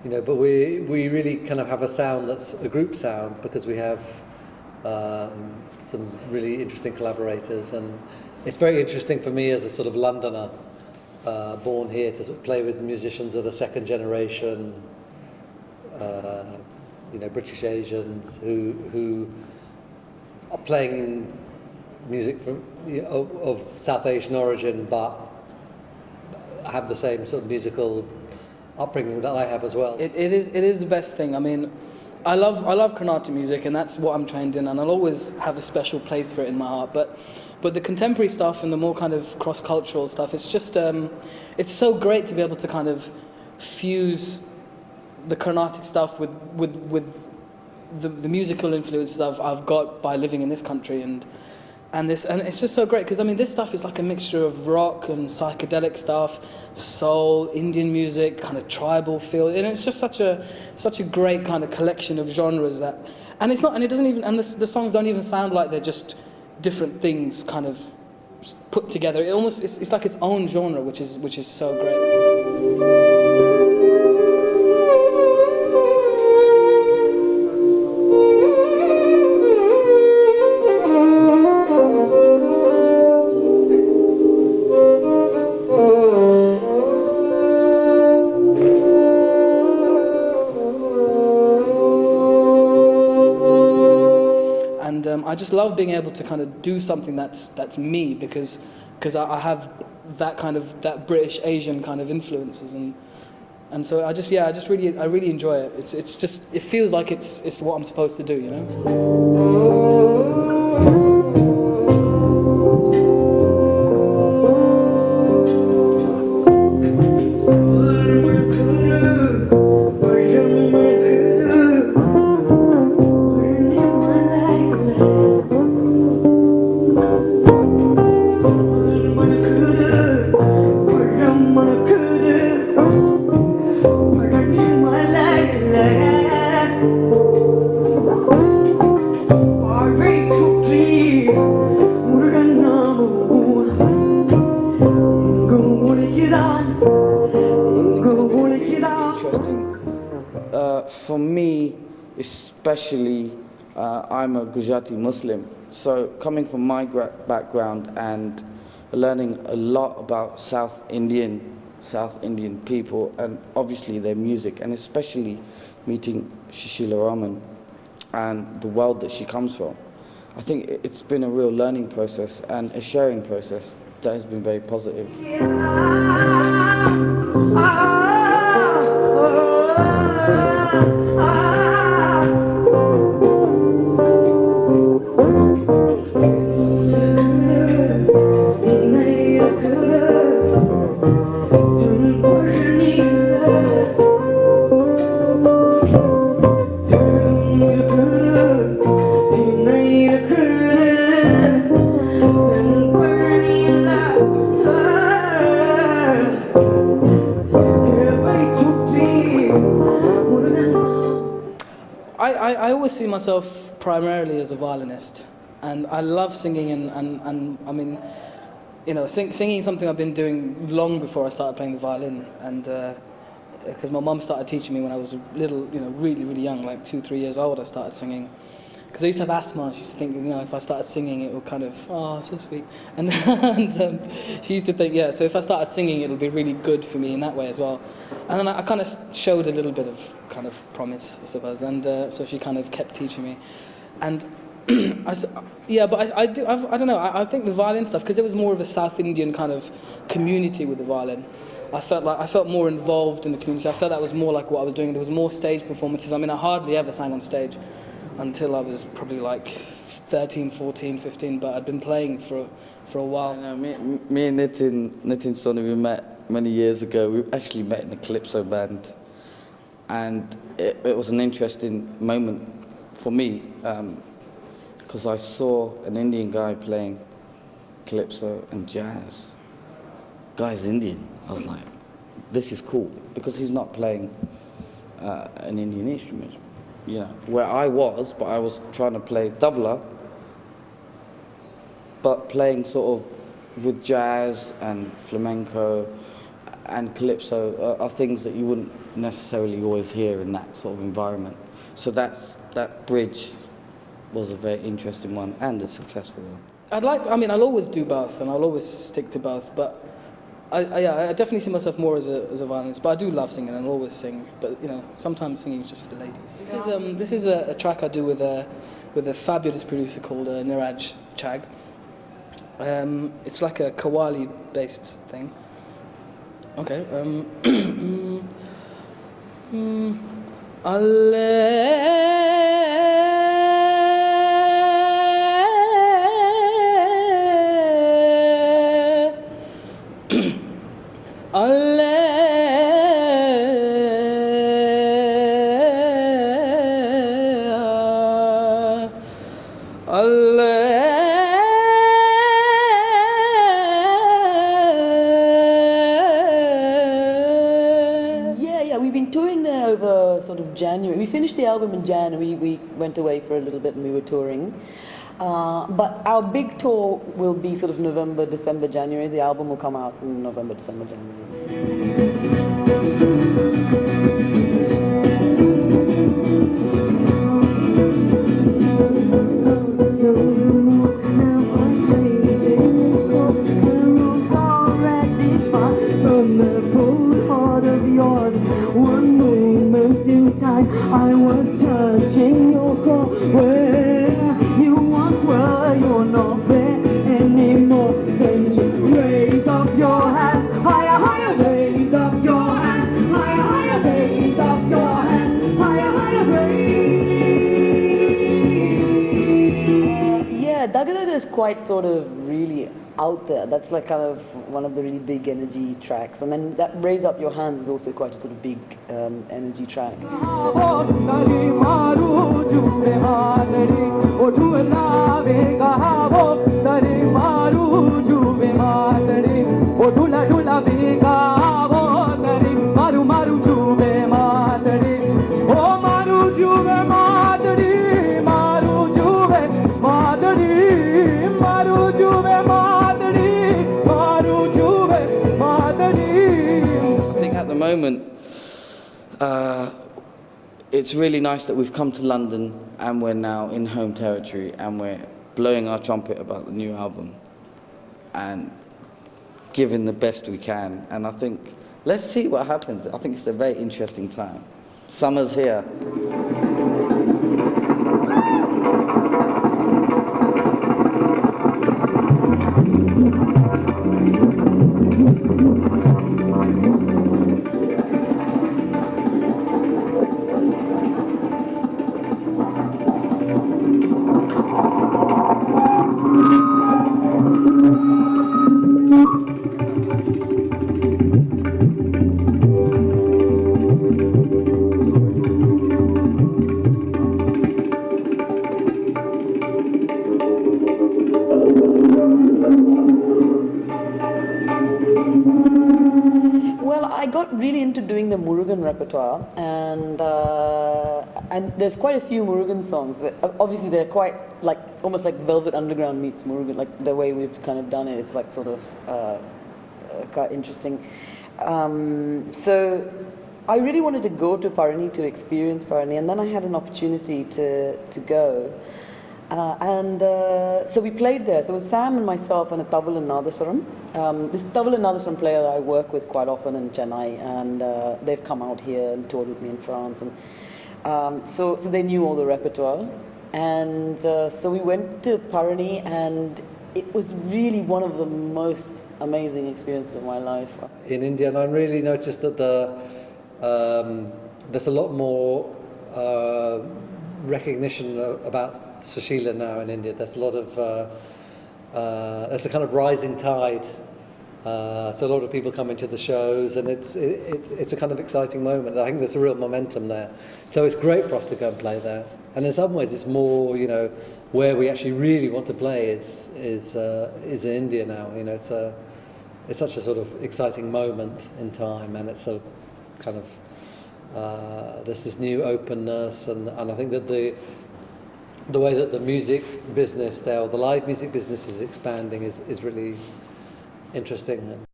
but we really kind of have a sound that's a group sound because we have some really interesting collaborators, and it's very interesting for me as a sort of Londoner, born here, to sort of play with the musicians that are second generation, British Asians who are playing music from of South Asian origin, but have the same sort of musical upbringing that I have as well. It is the best thing. I mean, I love Carnatic music, and that's what I'm trained in, and I'll always have a special place for it in my heart. But the contemporary stuff and the more kind of cross-cultural stuff, it's just it's so great to be able to kind of fuse the Carnatic stuff with the musical influences I've got by living in this country, and it's just so great because I mean this stuff is like a mixture of rock and psychedelic stuff, soul, Indian music, kind of tribal feel, and it's just such a great kind of collection of genres and it doesn't even, and the songs don't even sound like they're just different things kind of put together. It's like its own genre, which is so great. I just love being able to kind of do something that's me because I have that British Asian kind of influences, and so I really enjoy it. It feels like it's what I'm supposed to do, you know. For me, especially, I'm a Gujarati Muslim, so coming from my background and learning a lot about South Indian people and obviously their music, and especially meeting Susheela Raman and the world that she comes from, I think it's been a real learning process and a sharing process that has been very positive. I always see myself primarily as a violinist, and I love singing, and I mean, singing is something I've been doing long before I started playing the violin, and because my mum started teaching me when I was a little, really, really young, like 2-3 years old, I started singing. Because I used to have asthma, and she used to think, if I started singing, it would kind of, oh, so sweet. And she used to think, yeah, so if I started singing, it'll be really good for me in that way as well. And then I kind of showed a little bit of kind of promise, I suppose, and so she kind of kept teaching me. And I don't know, I think the violin stuff, because it was more of a South Indian kind of community with the violin, I felt more involved in the community. I felt that was more like what I was doing. There was more stage performances. I mean, I hardly ever sang on stage until I was probably like 13, 14, 15, but I'd been playing for a while. Me and Nitin Soni, we met many years ago. We actually met in a Calypso band, and it was an interesting moment for me, because I saw an Indian guy playing Calypso and jazz. Guy's Indian. I was like, this is cool, because he's not playing an Indian instrument. Where I was, but I was trying to play tabla, but playing sort of with jazz and flamenco, and calypso are things that you wouldn't necessarily always hear in that sort of environment. So that bridge was a very interesting one and a successful one. I'll always do both, and I'll always stick to both, but I definitely see myself more as a violinist, but I do love singing and I'll always sing, but sometimes singing is just for the ladies. This is a track I do with a fabulous producer called Niraj Chag. It's like a Qawwali based thing. Okay. We've been touring there over sort of January. We finished the album in January. We went away for a little bit and we were touring. But our big tour will be sort of November, December, January. The album will come out in November, December, January. I was touching your core where you once were. You're not there anymore. Then you raise up your hands higher, higher. Raise up your hands higher, higher. Raise up your hands higher, higher. Daga Daga is quite sort of really out there. That's like kind of one of the really big energy tracks. And then that Raise Up Your Hands is also quite a sort of big energy track. Moment, it's really nice that we've come to London and we're now in home territory and we're blowing our trumpet about the new album and giving the best we can. And I think, let's see what happens. I think it's a very interesting time. Summer's here. I got really into doing the Murugan repertoire, and there's quite a few Murugan songs. Obviously, they're quite like almost like Velvet Underground meets Murugan, like the way we've kind of done it. It's like sort of quite interesting. So I really wanted to go to Parani to experience Parani, and then I had an opportunity to go. So we played there. So it was Sam and myself and a Tabla and Nadaswaram. This Tabla and Nadaswaram player that I work with quite often in Chennai, and they've come out here and toured with me in France. And so they knew all the repertoire. And so we went to Parani, and it was really one of the most amazing experiences of my life. In India, and I really noticed that there's a lot more recognition about Susheela now in India. There's a lot of there's a kind of rising tide. So a lot of people coming to the shows, and it's a kind of exciting moment. I think there's a real momentum there. So it's great for us to go and play there. And in some ways, it's more, where we actually really want to play is in India now. It's such a sort of exciting moment in time, and it's a kind of there's this new openness, and I think that the way that the music business there, or the live music business, is expanding is really interesting.